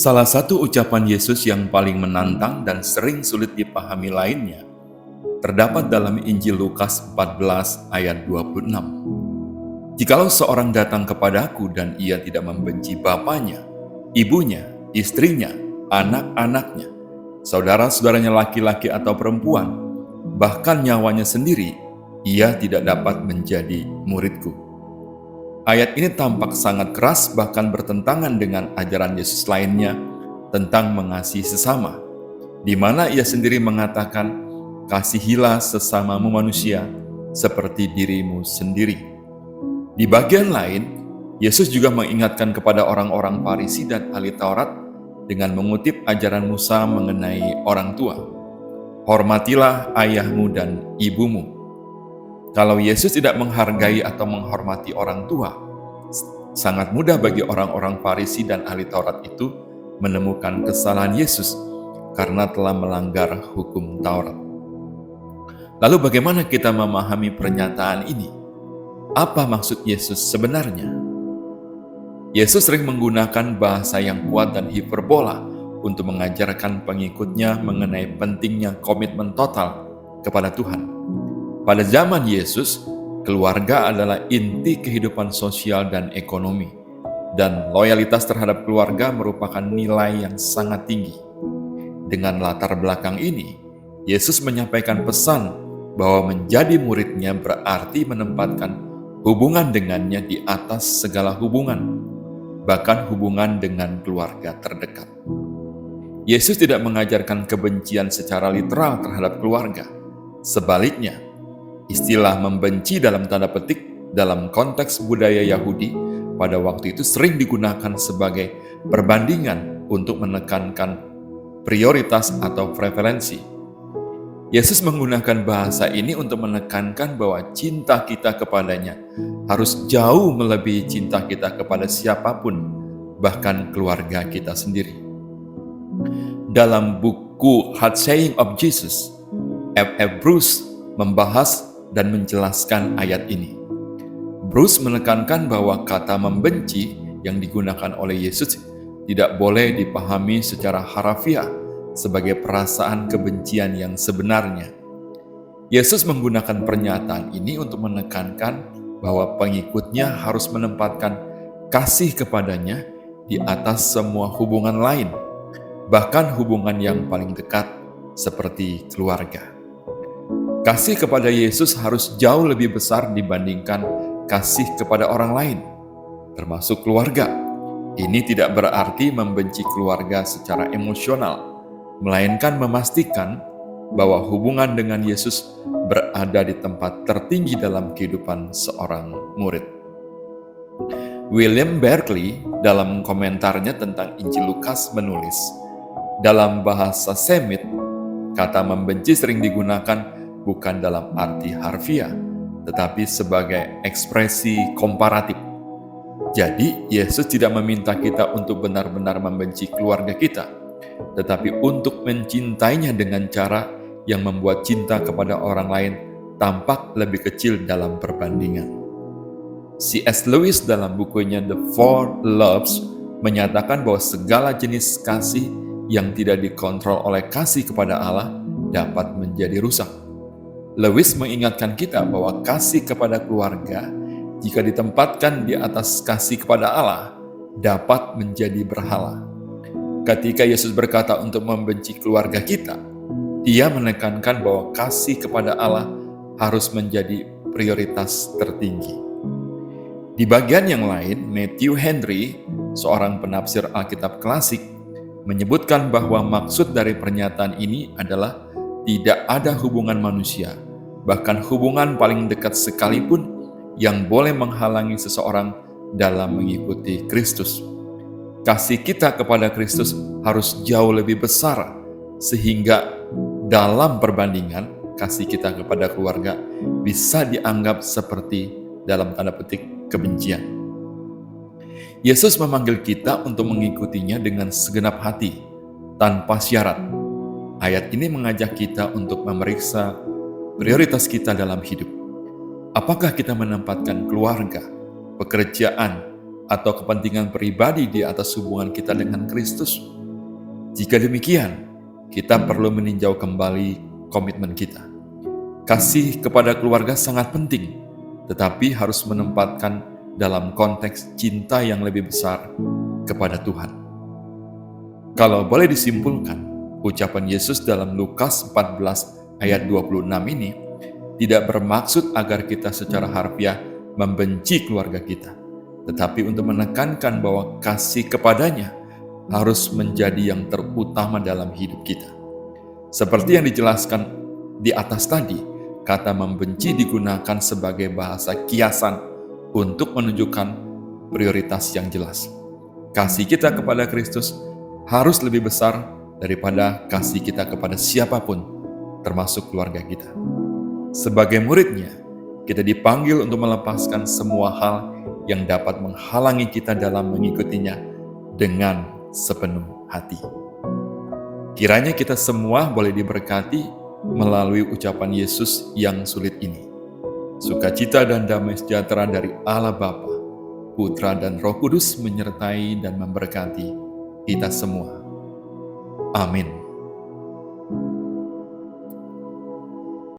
Salah satu ucapan Yesus yang paling menantang dan sering sulit dipahami lainnya terdapat dalam Injil Lukas 14 ayat 26. Jikalau seorang datang kepadaku dan ia tidak membenci bapaknya, ibunya, istrinya, anak-anaknya, saudara-saudaranya laki-laki atau perempuan, bahkan nyawanya sendiri, ia tidak dapat menjadi muridku. Ayat ini tampak sangat keras, bahkan bertentangan dengan ajaran Yesus lainnya tentang mengasihi sesama, di mana ia sendiri mengatakan, "Kasihilah sesamamu manusia seperti dirimu sendiri." Di bagian lain, Yesus juga mengingatkan kepada orang-orang Farisi dan ahli Taurat dengan mengutip ajaran Musa mengenai orang tua. "Hormatilah ayahmu dan ibumu." Kalau Yesus tidak menghargai atau menghormati orang tua, sangat mudah bagi orang-orang Farisi dan ahli Taurat itu menemukan kesalahan Yesus karena telah melanggar hukum Taurat. Lalu bagaimana kita memahami pernyataan ini? Apa maksud Yesus sebenarnya? Yesus sering menggunakan bahasa yang kuat dan hiperbola untuk mengajarkan pengikutnya mengenai pentingnya komitmen total kepada Tuhan. Pada zaman Yesus, keluarga adalah inti kehidupan sosial dan ekonomi, dan loyalitas terhadap keluarga merupakan nilai yang sangat tinggi. Dengan latar belakang ini, Yesus menyampaikan pesan bahwa menjadi muridnya berarti menempatkan hubungan dengannya di atas segala hubungan, bahkan hubungan dengan keluarga terdekat. Yesus tidak mengajarkan kebencian secara literal terhadap keluarga. Sebaliknya, istilah membenci dalam tanda petik dalam konteks budaya Yahudi pada waktu itu sering digunakan sebagai perbandingan untuk menekankan prioritas atau preferensi. Yesus menggunakan bahasa ini untuk menekankan bahwa cinta kita kepadanya harus jauh melebihi cinta kita kepada siapapun, bahkan keluarga kita sendiri. Dalam buku Hard Saying of Jesus, F.F. Bruce membahas dan menjelaskan ayat ini. Bruce menekankan bahwa kata membenci yang digunakan oleh Yesus tidak boleh dipahami secara harafiah sebagai perasaan kebencian yang sebenarnya. Yesus menggunakan pernyataan ini untuk menekankan bahwa pengikutnya harus menempatkan kasih kepadanya di atas semua hubungan lain, bahkan hubungan yang paling dekat seperti keluarga. Kasih kepada Yesus harus jauh lebih besar dibandingkan kasih kepada orang lain, termasuk keluarga. Ini tidak berarti membenci keluarga secara emosional, melainkan memastikan bahwa hubungan dengan Yesus berada di tempat tertinggi dalam kehidupan seorang murid. William Barclay dalam komentarnya tentang Injil Lukas menulis, dalam bahasa Semit, kata membenci sering digunakan bukan dalam arti harfiah, tetapi sebagai ekspresi komparatif. Jadi, Yesus tidak meminta kita untuk benar-benar membenci keluarga kita, tetapi untuk mencintainya dengan cara yang membuat cinta kepada orang lain tampak lebih kecil dalam perbandingan. C.S. Lewis dalam bukunya The Four Loves menyatakan bahwa segala jenis kasih yang tidak dikontrol oleh kasih kepada Allah dapat menjadi rusak. Lewis mengingatkan kita bahwa kasih kepada keluarga, jika ditempatkan di atas kasih kepada Allah, dapat menjadi berhala. Ketika Yesus berkata untuk membenci keluarga kita, Dia menekankan bahwa kasih kepada Allah harus menjadi prioritas tertinggi. Di bagian yang lain, Matthew Henry, seorang penafsir Alkitab klasik, menyebutkan bahwa maksud dari pernyataan ini adalah tidak ada hubungan manusia, bahkan hubungan paling dekat sekalipun, yang boleh menghalangi seseorang dalam mengikuti Kristus. Kasih kita kepada Kristus harus jauh lebih besar, sehingga dalam perbandingan, kasih kita kepada keluarga bisa dianggap seperti dalam tanda petik kebencian. Yesus memanggil kita untuk mengikutinya dengan segenap hati, tanpa syarat. Ayat ini mengajak kita untuk memeriksa prioritas kita dalam hidup. Apakah kita menempatkan keluarga, pekerjaan, atau kepentingan pribadi di atas hubungan kita dengan Kristus. Jika demikian, kita perlu meninjau kembali komitmen kita. Kasih kepada keluarga sangat penting, tetapi harus menempatkan dalam konteks cinta yang lebih besar kepada Tuhan. Kalau boleh disimpulkan, ucapan Yesus dalam Lukas 14 ayat 26 ini tidak bermaksud agar kita secara harfiah membenci keluarga kita, tetapi untuk menekankan bahwa kasih kepadanya harus menjadi yang terutama dalam hidup kita. Seperti yang dijelaskan di atas tadi, kata membenci digunakan sebagai bahasa kiasan untuk menunjukkan prioritas yang jelas. Kasih kita kepada Kristus harus lebih besar daripada kasih kita kepada siapapun, termasuk keluarga kita. Sebagai muridnya, kita dipanggil untuk melepaskan semua hal yang dapat menghalangi kita dalam mengikutinya dengan sepenuh hati. Kiranya kita semua boleh diberkati melalui ucapan Yesus yang sulit ini. Sukacita dan damai sejahtera dari Allah Bapa, Putra dan Roh Kudus menyertai dan memberkati kita semua. Amin.